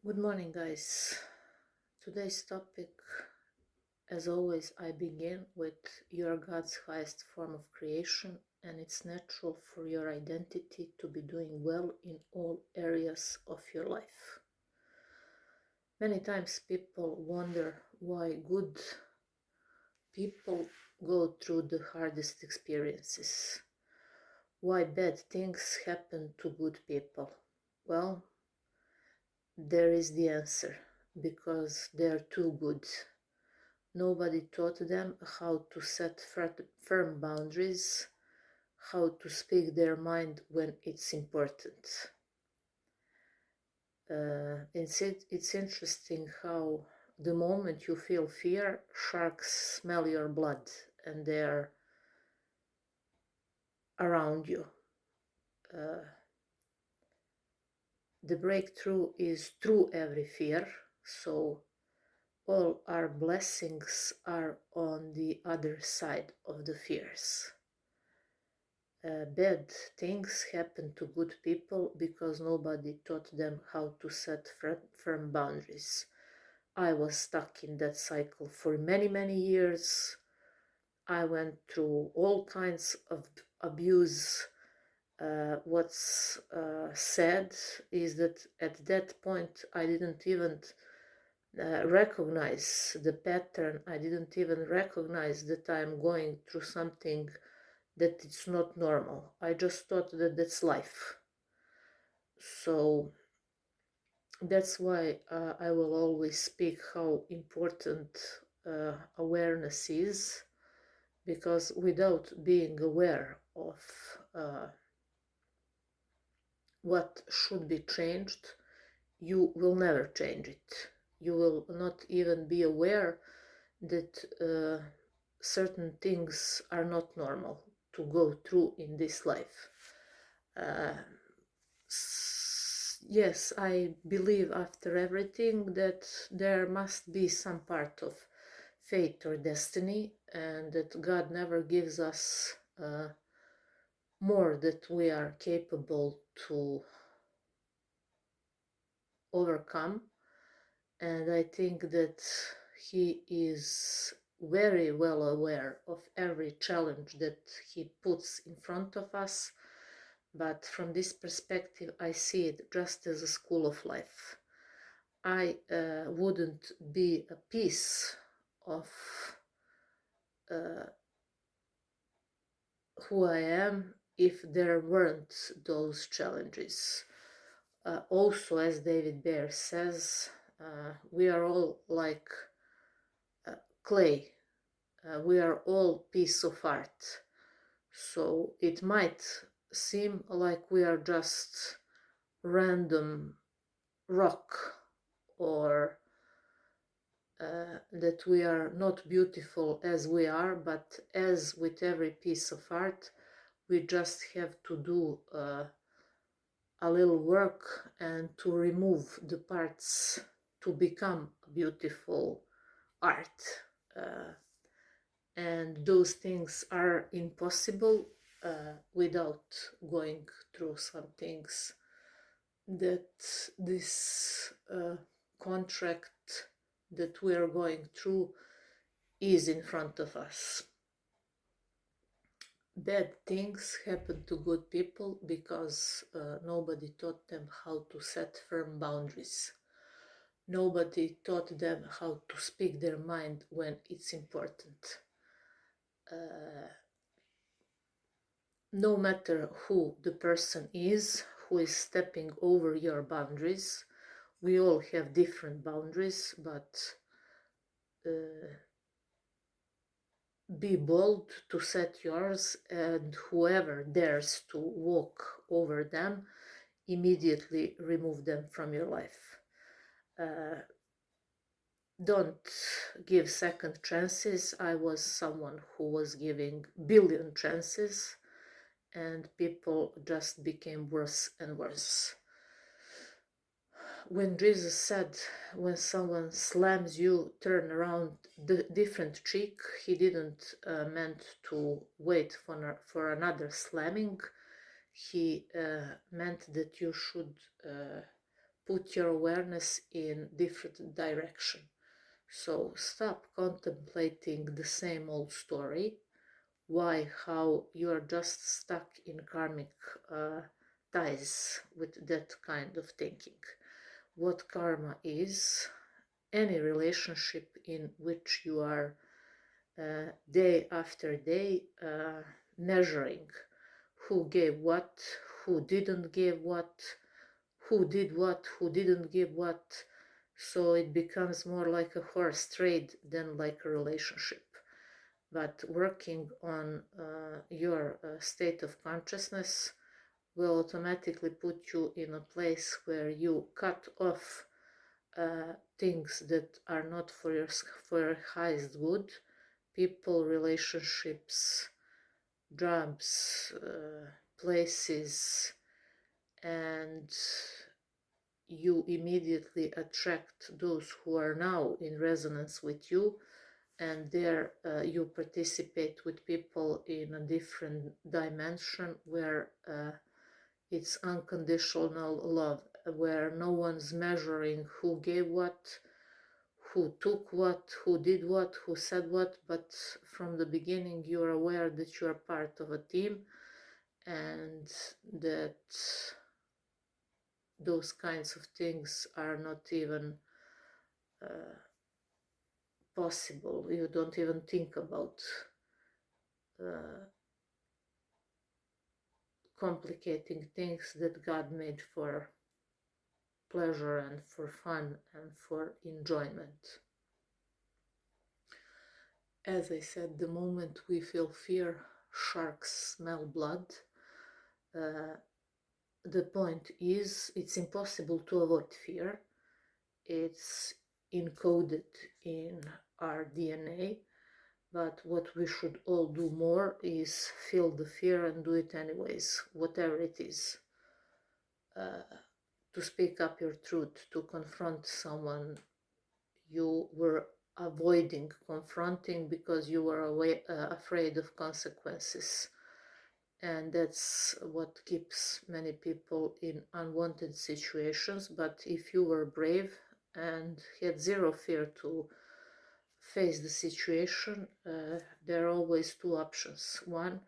Good morning, guys. Today's topic, as always, I begin with you are God's highest form of creation, and it's natural for your identity to be doing well in all areas of your life. Many times people wonder why good people go through the hardest experiences, why bad things happen to good people. Well, there is the answer, because they're too good. Nobody taught them how to set firm boundaries, how to speak their mind when it's important. It's interesting how the moment you feel fear, sharks smell your blood and they're around you. The breakthrough is through every fear, so all our blessings are on the other side of the fears. Bad things happen to good people because nobody taught them how to set firm boundaries. I was stuck in that cycle for many years. I went through all kinds of abuse. What's sad is that at that point I didn't even recognize the pattern. I didn't even recognize that I'm going through something that it's not normal. I just thought that that's life. So that's why I will always speak how important awareness is, because without being aware of what should be changed, you will never change it. You will not even be aware that certain things are not normal to go through in this life. Yes, I believe after everything that there must be some part of fate or destiny, and that God never gives us more that we are capable to overcome. And I think that He is very well aware of every challenge that He puts in front of us. But from this perspective, I see it just as a school of life. I wouldn't be a piece of who I am if there weren't those challenges. Also, as David Baer says, we are all like clay. We are all piece of art. So it might seem like we are just random rock, or that we are not beautiful as we are, but as with every piece of art, we just have to do a little work and to remove the parts to become beautiful art. And those things are impossible without going through some things that this contract that we are going through is in front of us. Bad things happen to good people because nobody taught them how to set firm boundaries. Nobody taught them how to speak their mind when it's important. No matter who the person is who is stepping over your boundaries, we all have different boundaries, but be bold to set yours, and whoever dares to walk over them, immediately remove them from your life. Don't give second chances. I was someone who was giving billion chances, and people just became worse and worse. When Jesus said, when someone slams you, turn around the different cheek, he didn't meant to wait for another slamming. He meant that you should put your awareness in different direction. So stop contemplating the same old story, why, how you're just stuck in karmic ties with that kind of thinking. What karma is, any relationship in which you are day after day measuring who gave what, who didn't give what, who did what, who didn't give what. So it becomes more like a horse trade than like a relationship. But working on your state of consciousness will automatically put you in a place where you cut off things that are not for your highest good, people, relationships, jobs, places, and you immediately attract those who are now in resonance with you, and there you participate with people in a different dimension where it's unconditional love, where no one's measuring who gave what, who took what, who did what, who said what, but from the beginning you're aware that you're part of a team and that those kinds of things are not even possible. You don't even think about complicating things that God made for pleasure and for fun and for enjoyment. As I said, the moment we feel fear, sharks smell blood. The point is, it's impossible to avoid fear. It's encoded in our DNA, but what we should all do more is feel the fear and do it anyways, whatever it is. To speak up your truth, to confront someone you were avoiding confronting because you were afraid of consequences. And that's what keeps many people in unwanted situations. But if you were brave and had zero fear to face the situation, there are always two options. One,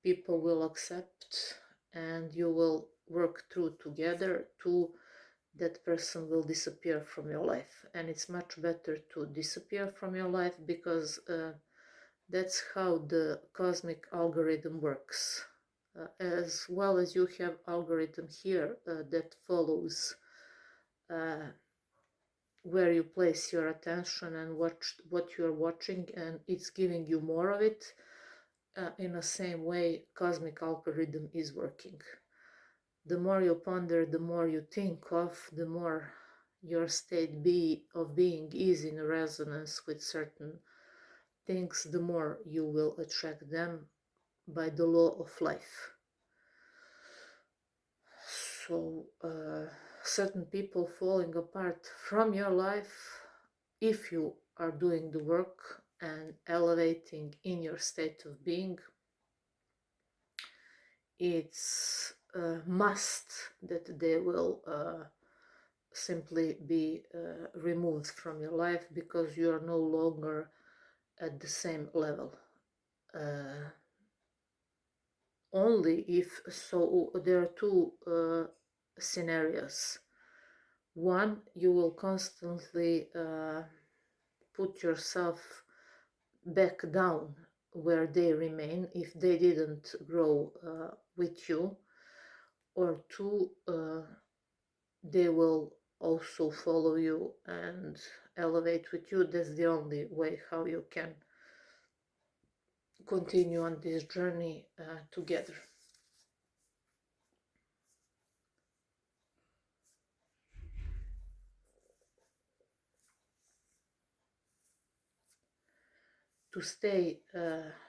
people will accept and you will work through together. Two, that person will disappear from your life. And it's much better to disappear from your life because that's how the cosmic algorithm works. As well as you have algorithm here that follows where you place your attention and what you're watching, and it's giving you more of it. In the same way, cosmic algorithm is working. The more you ponder, the more you think of, the more your state of being is in resonance with certain things, the more you will attract them by the law of life. So certain people falling apart from your life, if you are doing the work and elevating in your state of being, it's a must that they will simply be removed from your life because you are no longer at the same level. Only if so, there are two scenarios. One, you will constantly put yourself back down where they remain if they didn't grow with you, or two, they will also follow you and elevate with you. That's the only way how you can continue on this journey together. To stay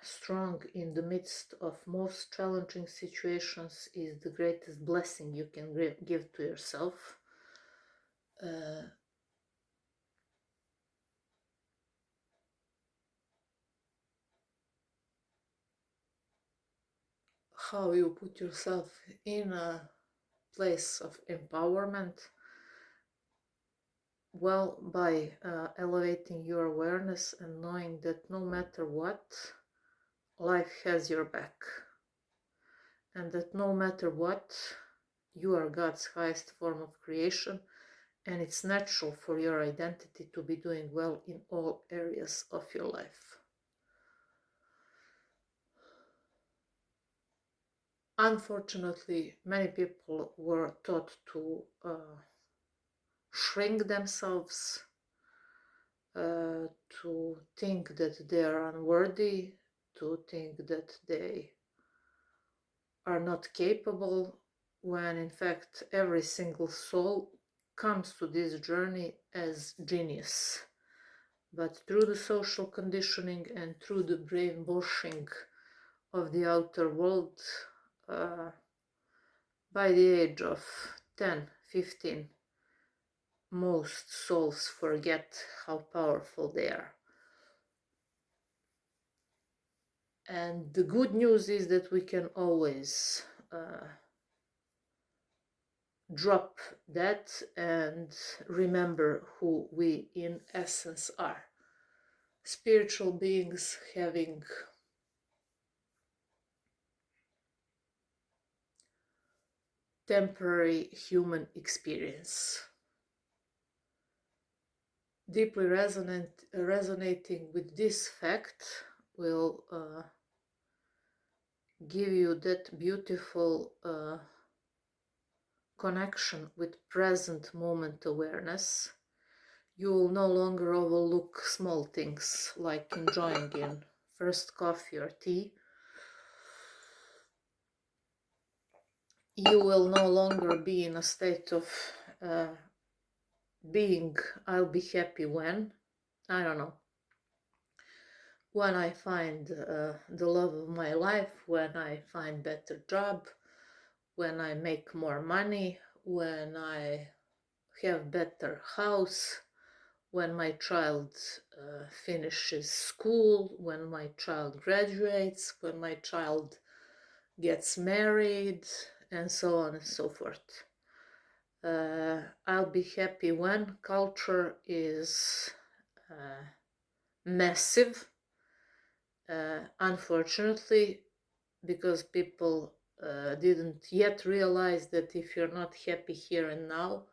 strong in the midst of most challenging situations is the greatest blessing you can give to yourself. How you put yourself in a place of empowerment Well, by elevating your awareness and knowing that no matter what, life has your back. And that no matter what, you are God's highest form of creation, and it's natural for your identity to be doing well in all areas of your life. Unfortunately, many people were taught to shrink themselves, to think that they are unworthy, to think that they are not capable, when in fact every single soul comes to this journey as genius. But through the social conditioning and through the brainwashing of the outer world, by the age of 10, 15, most souls forget how powerful they are. And the good news is that we can always drop that and remember who we in essence are. Spiritual beings having temporary human experience. Deeply resonating with this fact will give you that beautiful connection with present moment awareness. You will no longer overlook small things like enjoying in first coffee or tea. You will no longer be in a state of being, I'll be happy when, I don't know, when I find the love of my life, when I find better job, when I make more money, when I have better house, when my child finishes school, when my child graduates, when my child gets married, and so on and so forth. I'll be happy when culture is massive, unfortunately, because people didn't yet realize that if you're not happy here and now,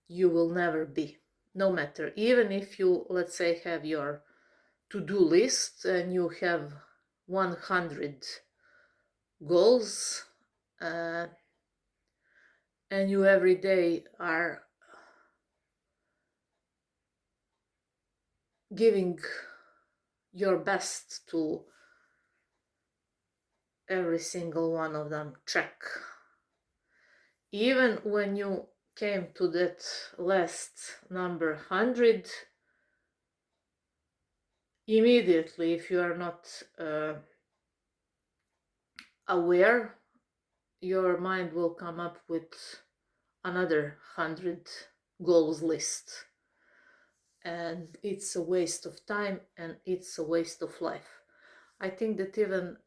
you will never be. No matter, even if you, let's say, have your to-do list and you have 100 goals, and you every day are giving your best to every single one of them, check. Even when you came to that last number 100, immediately, if you are not aware, your mind will come up with another 100 goals list. And it's a waste of time and it's a waste of life. I think that even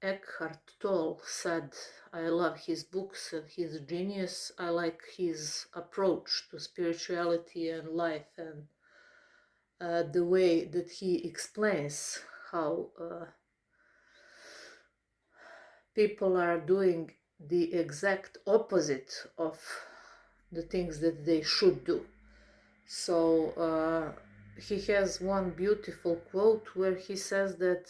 Eckhart Tolle said, I love his books and his genius. I like his approach to spirituality and life, and the way that he explains how people are doing the exact opposite of the things that they should do. So he has one beautiful quote where he says that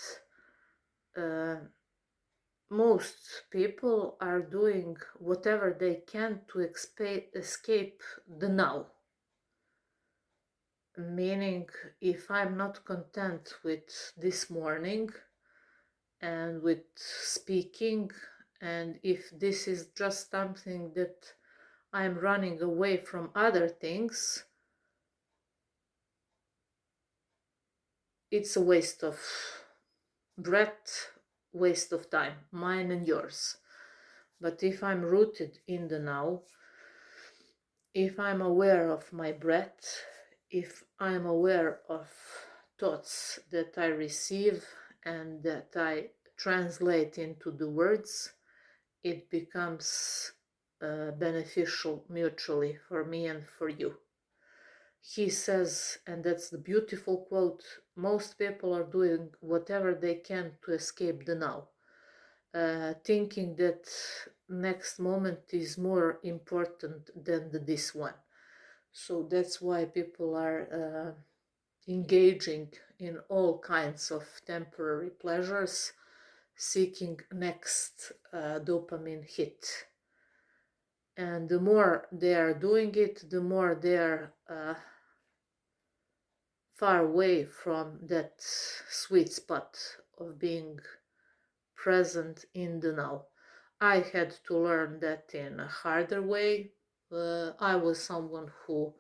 most people are doing whatever they can to escape the now. Meaning, if I'm not content with this morning and with speaking, and if this is just something that I'm running away from other things, it's a waste of breath, waste of time, mine and yours. But if I'm rooted in the now, if I'm aware of my breath, if I'm aware of thoughts that I receive and that I translate into the words, it becomes beneficial mutually for me and for you. He says, and that's the beautiful quote, most people are doing whatever they can to escape the now, thinking that next moment is more important than this one. So that's why people are engaging in all kinds of temporary pleasures, seeking next dopamine hit. And the more they are doing it, the more they are far away from that sweet spot of being present in the now. I had to learn that in a harder way. I was someone who,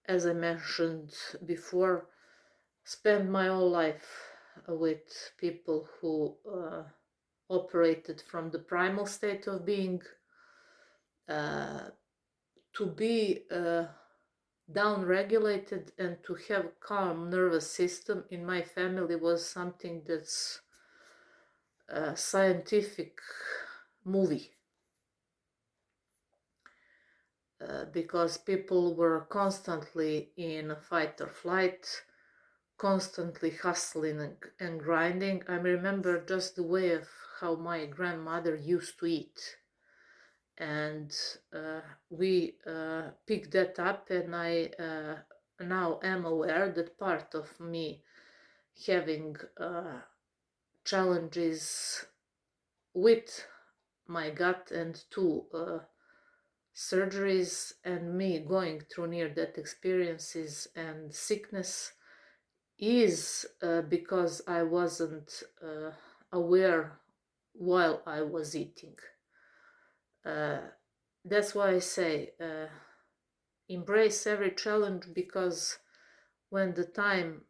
as I mentioned before, spent my whole life with people who operated from the primal state of being. To be down-regulated and to have calm nervous system in my family was something that's a scientific movie. Because people were constantly in fight or flight, constantly hustling and grinding. I remember just the way of how my grandmother used to eat. And we picked that up, and I now am aware that part of me having challenges with my gut and two surgeries and me going through near-death experiences and sickness is because I wasn't aware while I was eating. That's why I say embrace every challenge, because when the time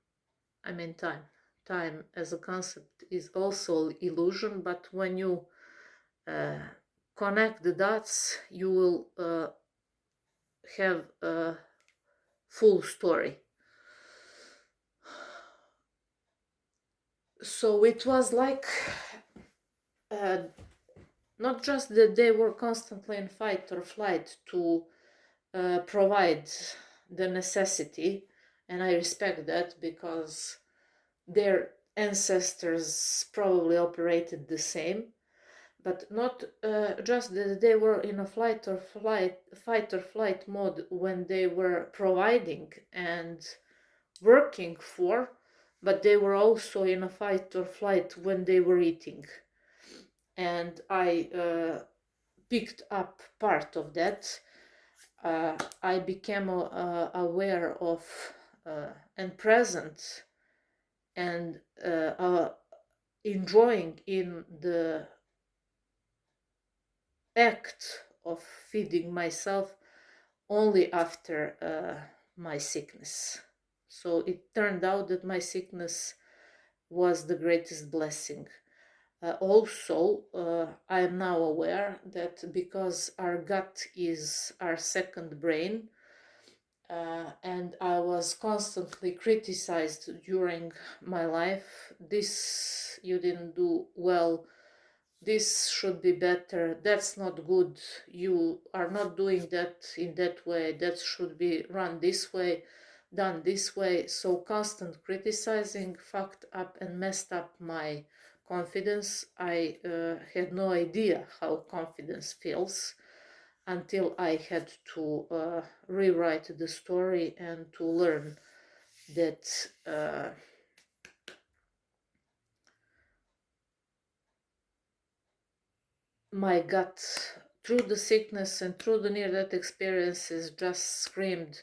as a concept is also illusion, but when you connect the dots, you will have a full story. So it was like not just that they were constantly in fight or flight to provide the necessity, and I respect that because their ancestors probably operated the same, but not just that they were in a fight or flight mode when they were providing and working for, but they were also in a fight or flight when they were eating. And I picked up part of that. I became aware of and present and enjoying in the act of feeding myself only after my sickness. So it turned out that my sickness was the greatest blessing. I am now aware that because our gut is our second brain, and I was constantly criticized during my life. This you didn't do well, this should be better, that's not good, you are not doing that in that way, that should be run this way, done this way. So constant criticizing fucked up and messed up my confidence. I had no idea how confidence feels until I had to rewrite the story and to learn that my gut, through the sickness and through the near-death experiences, just screamed,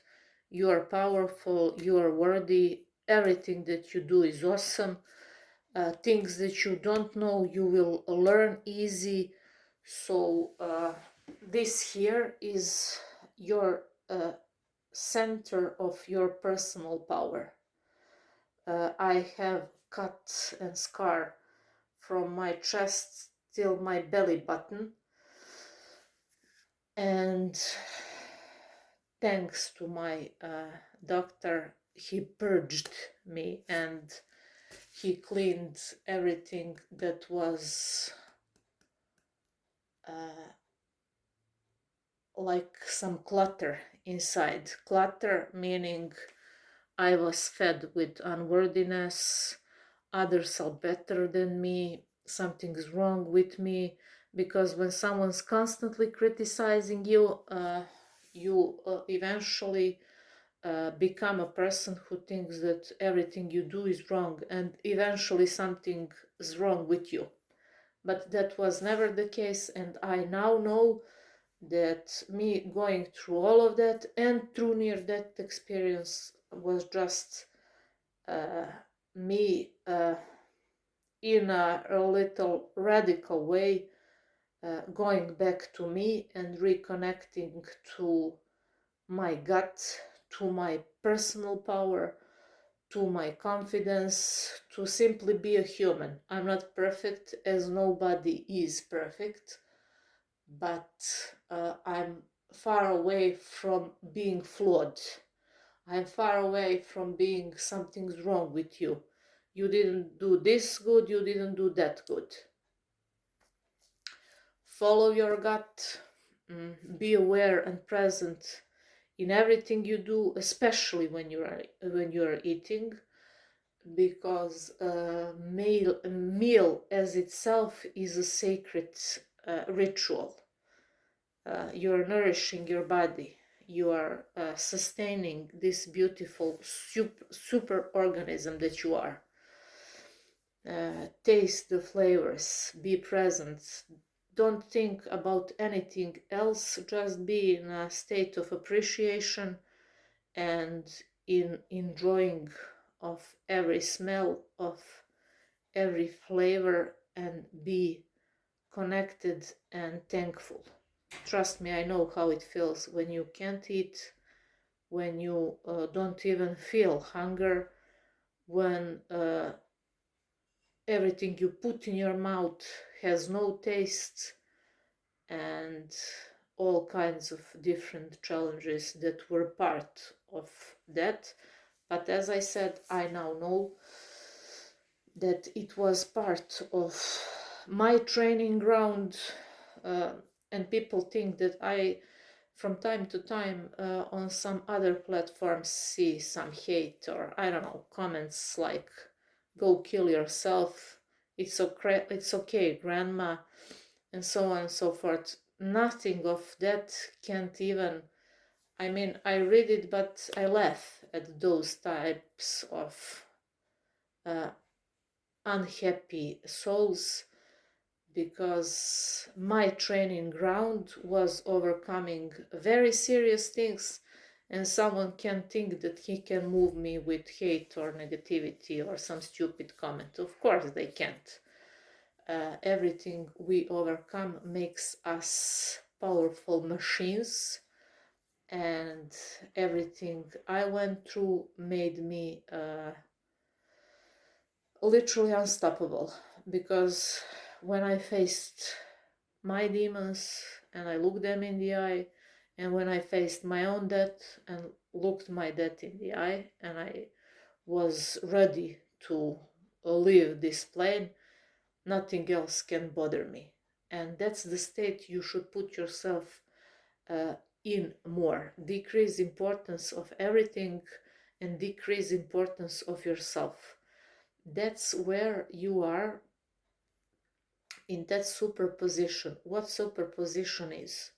you are powerful, you are worthy, everything that you do is awesome, things that you don't know you will learn easy. So this here is your center of your personal power. I have cut and scar from my chest till my belly button, and thanks to my doctor, he purged me and he cleaned everything that was like some clutter inside. Clutter meaning I was fed with unworthiness, others are better than me, something's wrong with me, because when someone's constantly criticizing you, you eventually become a person who thinks that everything you do is wrong, and eventually something is wrong with you. But that was never the case, and I now know that me going through all of that and through near-death experience was just me in a little radical way going back to me and reconnecting to my gut, to my personal power, to my confidence, to simply be a human. I'm not perfect, as nobody is perfect, but I'm far away from being flawed. I'm far away from being something's wrong with you. You didn't do this good, you didn't do that good. Follow your gut, be aware and present in everything you do, especially when you're eating, because meal as itself is a sacred ritual. You're nourishing your body, you are sustaining this beautiful super organism that you are. Taste the flavors, be present, don't think about anything else, just be in a state of appreciation and in enjoying of every smell, of every flavor, and be connected and thankful. Trust me, I know how it feels when you can't eat, when you don't even feel hunger, when everything you put in your mouth has no taste, and all kinds of different challenges that were part of that. But as I said, I now know that it was part of my training ground, and people think that I, from time to time, on some other platforms see some hate, or I don't know, comments like, go kill yourself, it's okay, grandma, and so on and so forth. Nothing of that can't even, I mean, I read it, but I laugh at those types of unhappy souls, because my training ground was overcoming very serious things, and someone can think that he can move me with hate or negativity or some stupid comment. Of course they can't. Everything we overcome makes us powerful machines, and everything I went through made me literally unstoppable, because when I faced my demons and I looked them in the eye, and when I faced my own death and looked my death in the eye, and I was ready to leave this plane, nothing else can bother me. And that's the state you should put yourself in more. Decrease importance of everything and decrease importance of yourself. That's where you are in that superposition. What superposition is?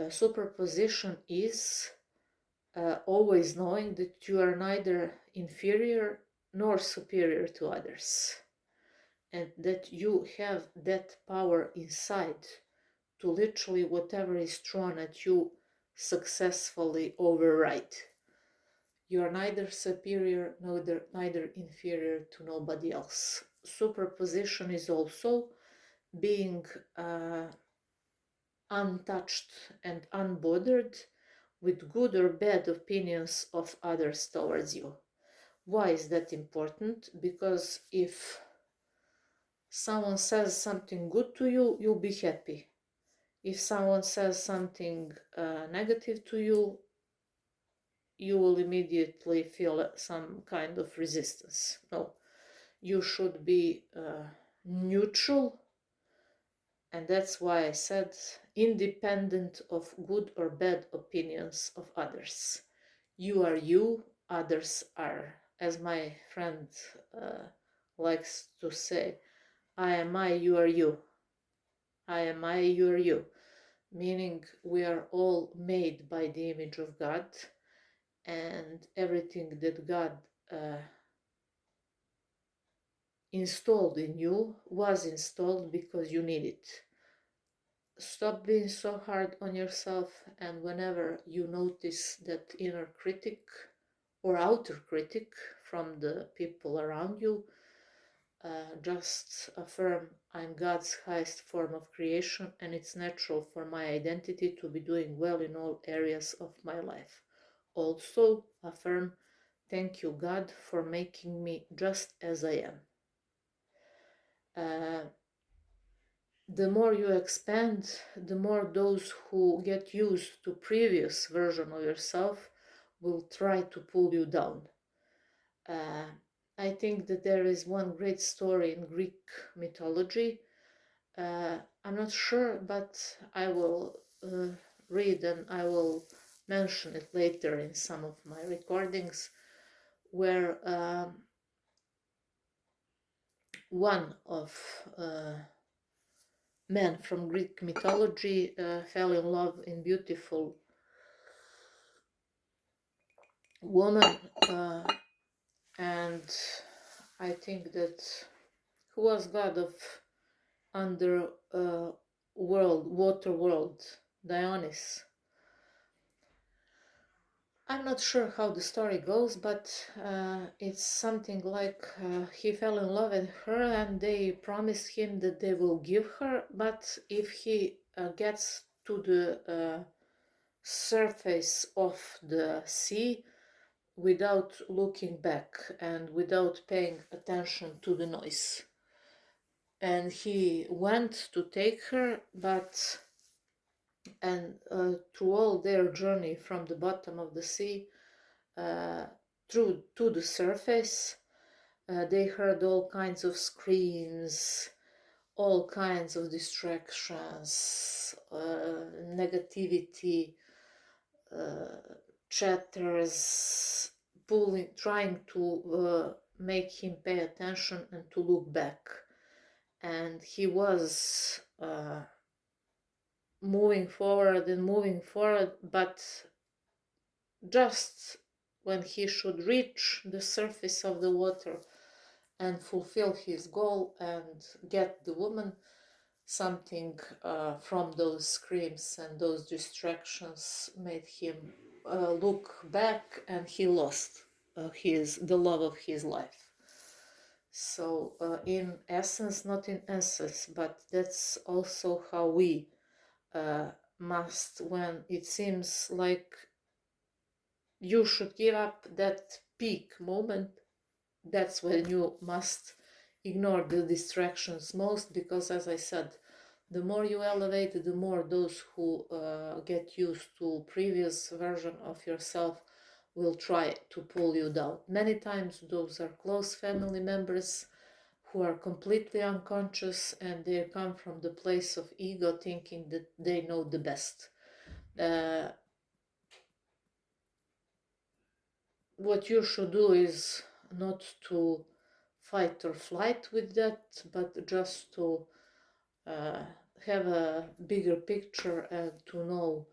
Superposition is always knowing that you are neither inferior nor superior to others, and that you have that power inside to literally whatever is thrown at you successfully override. You are neither superior neither inferior to nobody else. Superposition is also being untouched and unbothered with good or bad opinions of others towards you. Why is that important? Because if someone says something good to you, you'll be happy. If someone says something negative to you, you will immediately feel some kind of resistance. No, you should be neutral, and that's why I said independent of good or bad opinions of others. You are you, others are. As my friend likes to say, I am I, you are you. I am I, you are you. Meaning we are all made by the image of God, and everything that God installed in you was installed because you need it. Stop being so hard on yourself, and whenever you notice that inner critic or outer critic from the people around you, just affirm, I'm God's highest form of creation, and it's natural for my identity to be doing well in all areas of my life. Also affirm, thank you God for making me just as I am. The more you expand, the more those who get used to previous version of yourself will try to pull you down. I think that there is one great story in Greek mythology. I'm not sure, but I will read and I will mention it later in some of my recordings, where one of men from Greek mythology fell in love in beautiful woman, and I think that who was god of under world, water world, Dionysus. I'm not sure how the story goes, but it's something like he fell in love with her and they promised him that they will give her, but if he gets to the surface of the sea without looking back and without paying attention to the noise. And he went to take her, but through all their journey from the bottom of the sea through to the surface, they heard all kinds of screams, all kinds of distractions, negativity, chatters, trying to make him pay attention and to look back. And he was moving forward, but just when he should reach the surface of the water and fulfill his goal and get the woman, something from those screams and those distractions made him look back, and he lost the love of his life. So in essence, not in essence, but that's also how we must, when it seems like you should give up that peak moment, that's when you must ignore the distractions most, because as I said, the more you elevate, the more those who get used to previous version of yourself will try to pull you down. Many times those are close family members who are completely unconscious, and they come from the place of ego, thinking that they know the best. What you should do is not to fight or flight with that, but just to have a bigger picture and to know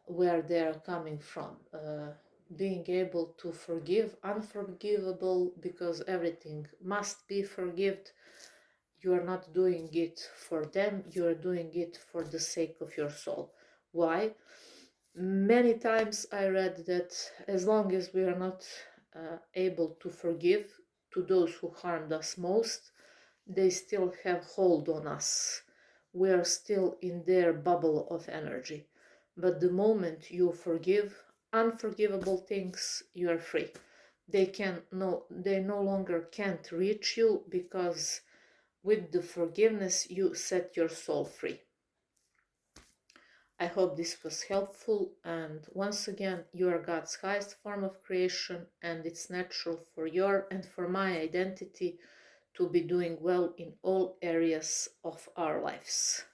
where they are coming from. Being able to forgive unforgivable, because everything must be forgiven. You are not doing it for them, you are doing it for the sake of your soul. Why? Many times I read that as long as we are not able to forgive to those who harmed us most, they still have hold on us. We are still in their bubble of energy. But the moment you forgive unforgivable things, you are free. They no longer can't reach you, because with the forgiveness you set your soul free. I hope this was helpful, and once again, you are God's highest form of creation, and it's natural for your and for my identity to be doing well in all areas of our lives.